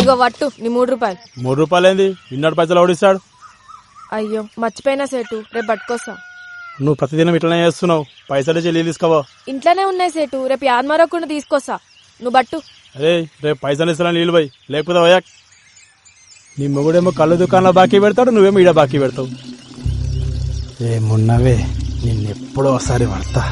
ఇగో వట్టు నీ 3 రూపాయలు. 3 రూపాయలు ఏంది? ఇన్నోటి పైసలు ఓడిస్తాడు. అయ్యో మర్చిపోయినా సేటు, రేపు పట్టుకొస్తా. నువ్వు ప్రతిదినం ఇట్లనే చేస్తున్నావు. పైసలు చెల్లి తీసుకోవా? ఇంట్లోనే ఉన్నాయి సేటు, రేపు యాదమరకుండా తీసుకొస్తా. నువ్వు బట్టు. అరే రేపు పైసలు ఇస్తా నీళ్ళు పోయి, లేకపోతే పోయా. నీ మొగుడేమో కళ్ళు దుకాణంలో బాకీ పెడతాడు, నువ్వేమో ఈడ బాకీ పెడతావు. ఏమున్నవే నిన్నెప్పుడో ఒకసారి పడతా.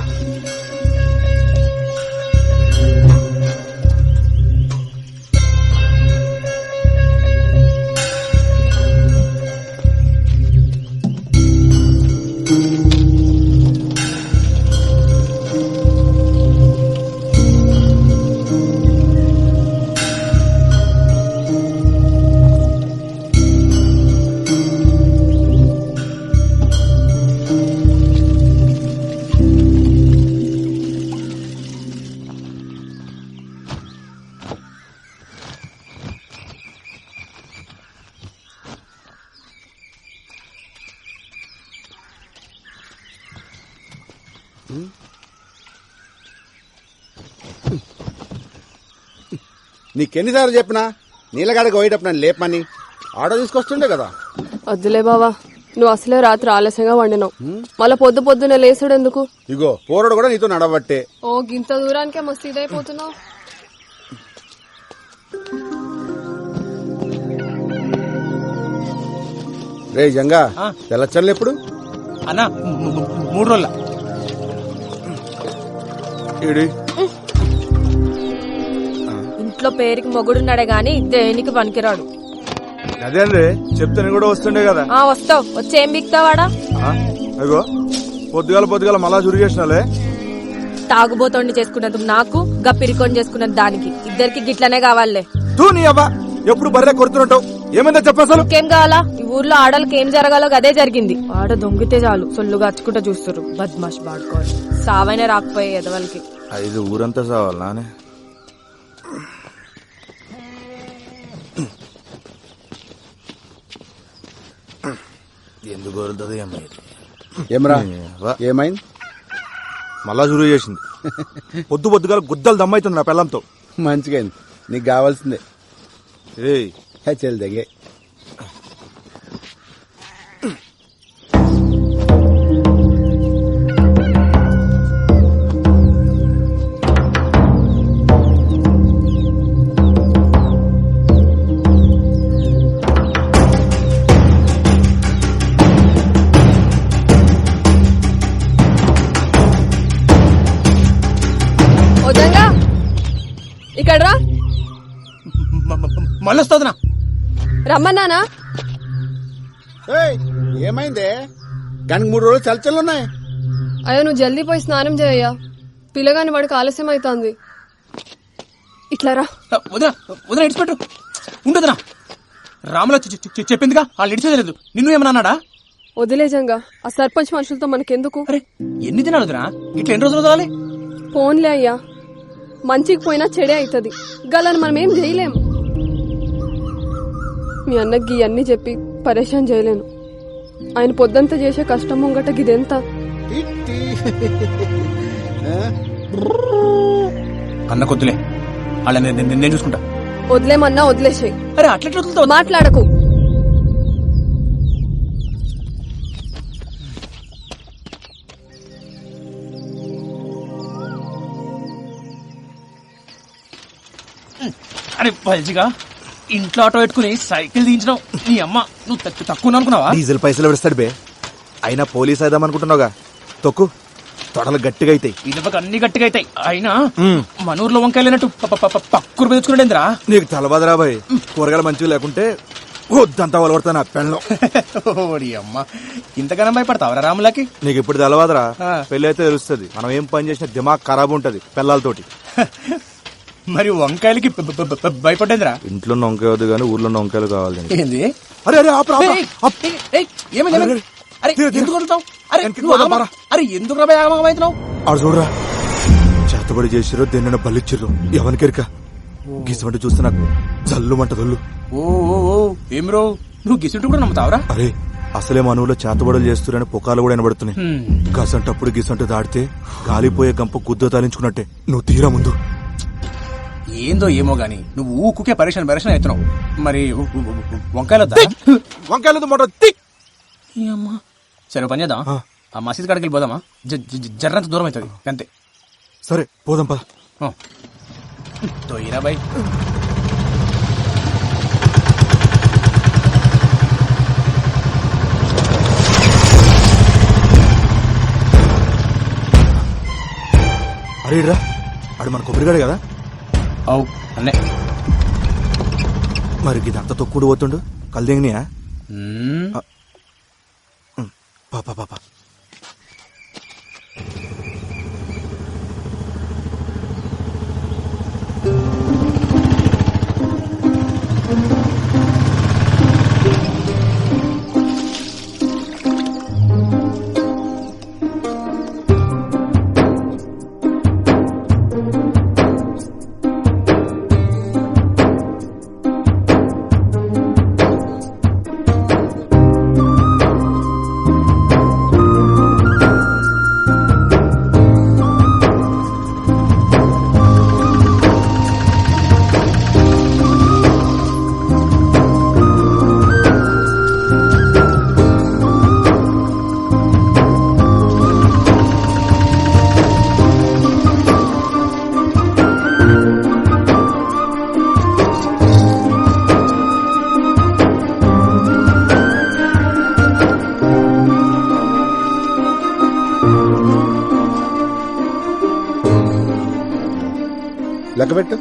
నీకెన్నిసార్లు చెప్పినా నీళ్ళగాడికి పోయేటప్పుడు నన్ను లేపమని ఆటో తీసుకొస్తుండే కదా. వద్దులే బావా, నువ్వు అసలే రాత్రి ఆలస్యంగా వండినావు, మళ్ళా పొద్దునే లేసుడు ఎందుకు? ఇగో పోరడు కూడా నీతో నడవట్టే. ఓ గింత దూరానికే మస్తు ఇదైపోతున్నావు. రే జంగా తెల్లచ్చర్లు ఎప్పుడు అన్నా? 3 రోజుల. ఇంట్లో పేరుకి మొగుడున్నాడే గాని దేనికి పనికిరాడు. అదే అండి చెప్తే కూడా వస్తుండే కదా. వస్తావు, వచ్చి ఏం బిక్తావాడా? అగో పొద్దుగాల మళ్ళా చురిగేసినాలే. తాగుబోతోండి చేసుకున్నందుకు నాకు, గప్పిరికొని చేసుకున్నది దానికి, ఇద్దరికి గిట్లనే కావాలే. తూ నీ అబ్బా ఎప్పుడు బర్రె కొడుతుంటావు, ఏమైందో చెప్పసలు. ఇంకేం కావాలా? ఈ ఊర్లో ఆడలకి ఏం జరగాలో అదే జరిగింది. ఆడ దొంగితే చాలు సొల్లుగా అచ్చుకుంటా చూస్తారు. బద్మాష్ బాడుకోవాలి, సావైనా రాకపోయే ఎదవలకి. 5 ఊరంతా సావాలనే. ఎందుకు కోరుతుంది ఏమరా? ఏమైంది? మళ్ళా చురుగు చేసింది. పొద్దుగాల గుద్దలు దమ్మైతుంది నా పిల్లంతో. మంచిగా నీకు కావాల్సిందే. ఏయ్ చెల్ దగ్గే ఇక్కడ రా. మళ్ళీ వస్తుందినా? రమ్మన్నానా? ఏమైందే? కానీ 3 రోజులు చల్చలున్నాయి. అయ్యో నువ్వు జల్దీ పోయి స్నానం చేయయ్యా, పిల్లగాని వాడికి ఆలస్యం అవుతుంది. ఇట్లా రా. వదిన ఇడిచిపెట్టు. ఉండదునా, రాముల చెప్పిందిగా వాళ్ళు ఇడిచేయలేదు. నిన్ను ఏమన్నా అన్నాడా? వదిలేజంగా ఆ సర్పంచ్ మనుషులతో మనకెందుకు? అరే ఎన్ని దినాలు వదినా, ఇట్లా ఎన్ని రోజులు వదలాలి? ఫోన్లే అయ్యా, మంచికి పోయినా చెడే అవుతుంది. గలని మనం ఏం చేయలేం. మీ అన్నకి అన్ని చెప్పి పరేషాన్ చేయలేను. ఆయన పొద్దంతా చేసే కష్టం ముంగట గిదెంత? అన్న కొద్దులే, వాళ్ళ నేను చూసుకుంటా. వదిలేమన్నా వదిలేసాయి. అరే అట్లా మాట్లాడకు. అరే పల్చిగా ఇంట్లో ఆటో పెట్టుకుని సైకిల్ దించడం నీ అమ్మ. నువ్వు తక్కువ అనుకున్నావా? డీజిల్ పైసలు పెడతాడు బే. అయినా పోలీస్ అయిదాం అనుకుంటున్నావుగా, తొక్కు. తొడలు గట్టిగా అవుతాయి. ఇదొక అన్ని గట్టిగా అవుతాయి. అయినా మన ఊర్లో వంకాయలేనట్టు పక్కూరు తెచ్చుకున్నాడేంద్రా? నీకు తలబాదరా బాయ్. కూరగాయలు మంచిగా లేకుంటే వద్దంతా వలవడతా నా పెళ్ళం. ఓడి అమ్మ, ఇంతగానో భయపడతావరా రాములకి? నీకు ఇప్పుడు తెలవాదరా, పెళ్లి అయితే తెలుస్తుంది. మనం ఏం పని చేసినా దిమాగ్ ఖరాబ్ ఉంటది పిల్లలతోటి. మరి వంకాయలకి భయపడేంద్రా? ఇంట్లో వంకాయ వద్దు గానీ ఊర్లో వంకాయలు కావాలి. ఏంది? అరే అరే ఎందుకు అవుతున్నావు? ఆడు చూడరా, చేతబడి చేసిరో దేన్న బలిచ్చిర్రు. ఎవరికెరిక గిసమంటే చూస్తే నాకు జల్లు మంట దొల్లు. ఏం రో, నువ్వు గిసుంటు కూడా నమ్ముతావరా? అరే అసలే మనవులో చేతబడులు చేస్తురని పుకాలు కూడా వినబడుతున్నాయి. గసంటప్పుడు గిసంటు దాడితే గాలిపోయే గంప గుద్ద తాలించుకున్నట్టే. నువ్వు తీరా ముందు. ఏందో ఏమో గాని నువ్వు ఊకుకే పరేషన్ అవుతున్నావు. మరి వంకాయలొద్దా? వంకాయలు మోటార్ తిక్. ఈ అమ్మా. సరే పని చేద్దాం, ఆ మసీద్ కాడికి వెళ్ళిపోదామా? జర్రంత దూరం అవుతుంది అంతే. సరే పోదాం పద. తోయిరా బాయ్. అరే రా, ఆడు మన కొబ్బరిగాడు కదా. అవు అన్నే. మరి ఇదంతా తొక్కుడు పోతుండు కల్దేంగినియా? పాప పాప లెక్కబెట్టు.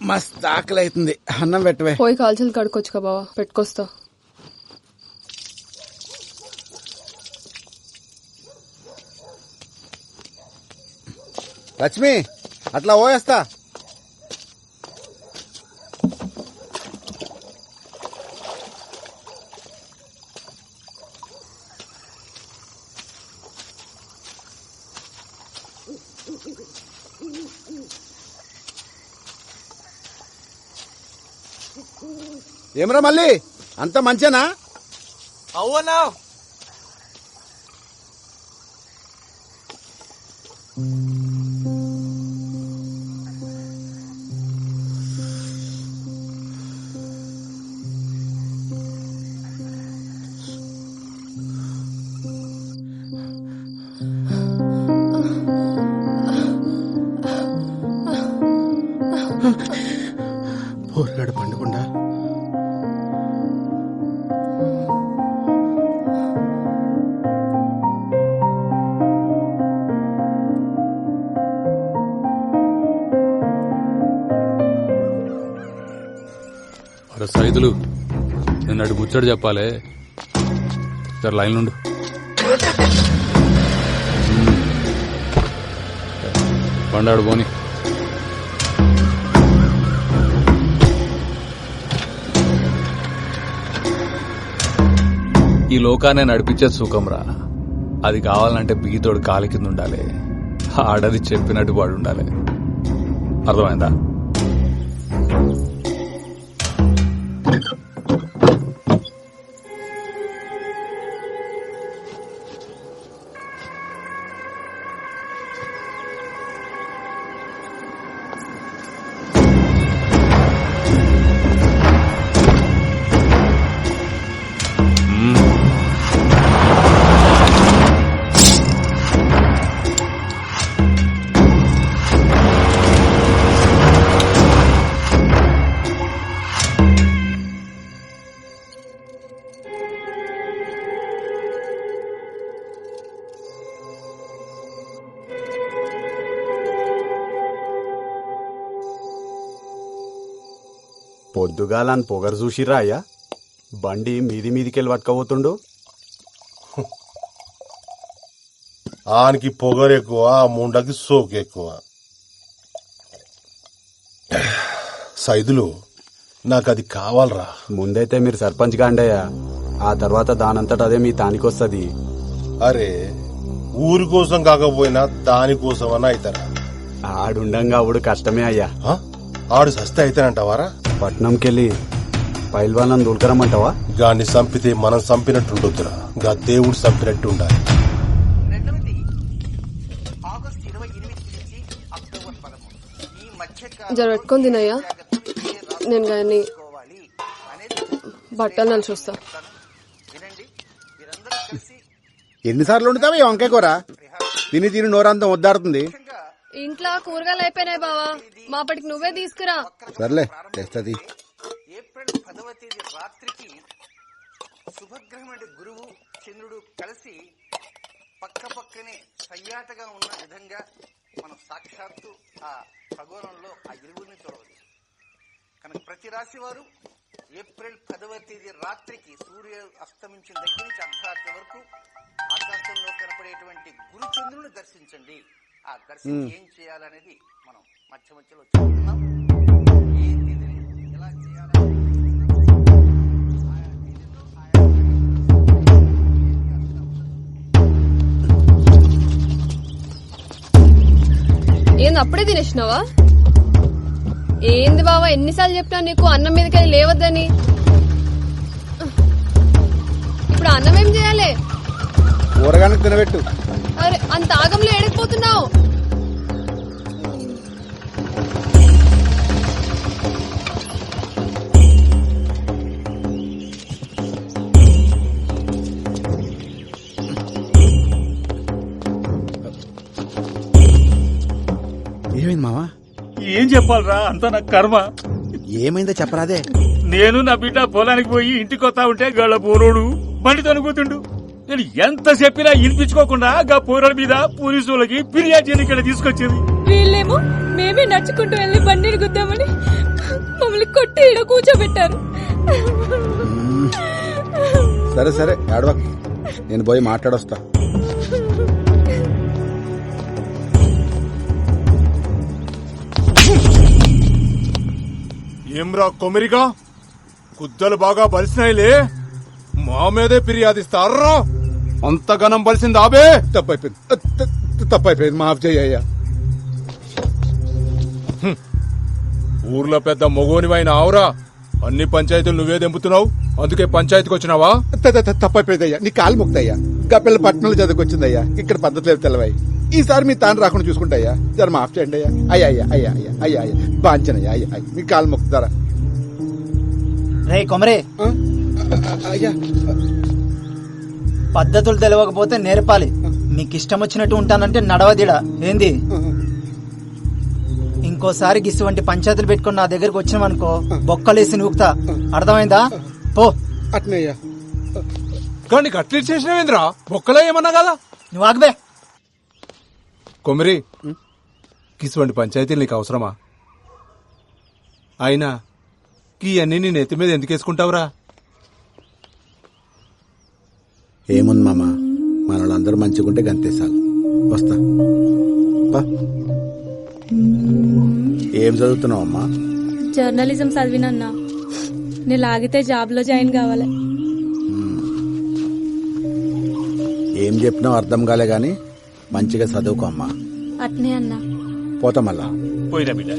మస్తు ఆకలి అవుతుంది, అన్నం పెట్టవే. పోయి కాల్చలు కడుక్కొచ్చుకా బావా, పెట్టుకొస్తా. లక్ష్మి అట్లా పోయేస్తా. ఏమరా మళ్ళీ అంత మంచేనా? అవునా? పోరగాడు పండుకుండా అరే సైదులు, నేను అటు ముచ్చడు చెప్పాలే, సరే లైన్ నుండు. పండాడు పోని. ఈ లోకాన్ని నడిపించే సుఖంరా, అది కావాలంటే బిగితోడు కాలి కింద ఉండాలి, ఆడది చెప్పినట్టు వాడు ఉండాలి. అర్థమైందా? పొద్దుగాలని పొగరు చూసిరా అయ్యా? బండి మీదికెళ్ళి పట్టుకపోతుండు. ఆనికి పొగరు ఎక్కువ, ముండకి సోకు ఎక్కువ. సైదులు, నాకు అది కావాలరా. ముందైతే మీరు సర్పంచ్ గాండయ్యా, ఆ తర్వాత దానంతట అదే మీ తానికొస్తది. అరే, ఊరి కోసం కాకపోయినా దానికోసమన్నా అవుతారా? ఆడుండంగా అవుడు కష్టమే అయ్యా. ఆడు సస్తే అయితేనంటావారా? పట్నంకెళ్ళి పైల్వాన్ దూల్కరమ్మంటావా? గాన్ని చంపితే మనం చంపినట్టుండొద్దురా, గా దేవుడు చంపినట్టు ఉండాలి. జర పెట్టుకొని తినయ్యా, నేను కానీ బట్టలు నలిసి వస్తా. ఎన్నిసార్లు వండుతావా ఈ వంకాయ కూర? తిని తిని నోరంతం వద్దాడుతుంది. ఇంట్లో కూరగాయలు అయిపోయినాయి బావా, మాపటికి నువ్వే తీసుకురా. సర్లే చేస్తుంది. ఏప్రిల్ 10వ తేదీ రాత్రికి శుభగ్రహముడి గురువు చంద్రుడు కలిసి పక్క పక్కనే సయ్యాటగా ఉన్న విధంగా మనం సాక్షాత్తు ఆ ఖగోళంలో ఆ ఇరువురిని చూడవచ్చు. కనుక ప్రతి రాశి వారు ఏప్రిల్ 10వ తేదీ రాత్రికి సూర్య అస్తమించిన దగ్గర నుంచి అర్ధరాత్రి వరకు ఆకాశంలో కనపడేటువంటి గురు చంద్రుని దర్శించండి. ఆ దర్శనం ఏం చేయాలనేది మనం మధ్య మధ్యలో చూస్తున్నాం. ఏ తిథిని ఎలా చేయాలి, ఏంది అప్పుడే తినేసినావా? ఏంది బావా, ఎన్నిసార్లు చెప్పినా నీకు అన్నం మీదకి లేవద్దని. ఇప్పుడు అన్నం ఏం చేయాలి? కూరగానికి తినబెట్టు. అరే అంత ఆగంలో ఎడకపోతున్నావు. ఏమైంది మావా? ఏం చెప్పాలరా, అంతా నా కర్మ. ఏమైందో చెప్పరాదే. నేను నా బిడ్డ పొలానికి పోయి ఇంటికి వస్తా ఉంటే గళ్ళ పోరోడు బండి తనుకుతుండు. నేను ఎంత చెప్పినా వినిపించుకోకుండా గా పోరాల మీద పోలీసు వాళ్ళకి ఫిర్యాదు చేయని ఇక్కడ తీసుకొచ్చింది. వీళ్ళేమో మేమే నడుచుకుంటూ వెళ్ళి బండిని గుద్దామని మమ్మల్ని కొట్టి ఈడ కూర్చోబెట్టారు. సరే సరే ఏడవక్, నేను పోయి మాట్లాడొస్తా. ఏమ్రా కొమిరిగా, కుద్దలు బాగా బలిసినాయిలే, మా మీదే ఫిర్యాదిస్తారా? అంత గనం బలిసింది ఆబే. తప్పైపోయింది, మాఫ్ చెయ్యయ్యా. ఊర్లో పెద్ద మొగోనివైన ఆవురా, అన్ని పంచాయతీలు నువ్వే దెంపుతున్నావు, అందుకే పంచాయతీకి వచ్చినావా? తప్పైపోయిందయ్యా, నీ కాలు ముక్తయ్యా. గప్పిల్ల పట్టణంలో చదువుకొచ్చిందయ్యా, ఇక్కడ పద్ధతి లేదు తెలవాయి. ఈసారి మీ తాను రాకుండా చూసుకుంటాయ్యా, జర మాఫ్ చేయండి అయ్యా. అయ్యా అయ్యా అయ్యా అయ్యా అయ్యా అయ్యా బాంచనయ్యా, అయ్యా అయ్యా మీ కాలు ముక్తారా? రే కొమరే, అయ్యా పద్ధతులు తెలియకపోతే నేర్పాలి. మీకు ఇష్టం వచ్చినట్టు ఉంటానంటే నడవదిడా ఏంది? ఇంకోసారి గిసువంటి పంచాయతీలు పెట్టుకుని నా దగ్గరకు వచ్చినామనుకో బొక్కలేసి నూకుతా, అర్థమైందా? పో. అట్నయ్యా. కానీ అట్లా చేసినవేంద్రా, బొక్కలో ఏమన్నా కదా? నువ్వు ఆగబే. కొమిరి, కిసువంటి పంచాయతీలు నీకు అవసరమా? అయినా ఈ అన్ని నీ నెత్తి మీద ఎందుకు వేసుకుంటావురా? ఏముంది మామ, మనోళ్ళందరూ మంచిగుంటే గంతేసాలు. వస్తా. ఏం చదువుతున్నావు అమ్మా? జర్నలిజం చదివినన్నా, నేను లాగితే జాబ్ లో జాయిన్ కావాలి. ఏం చెప్పినావు అర్థం కాలే గాని మంచిగా చదువుకో అమ్మా. అట్నే అన్నా. పోతా మళ్ళా. పోయినా బిడ్డ.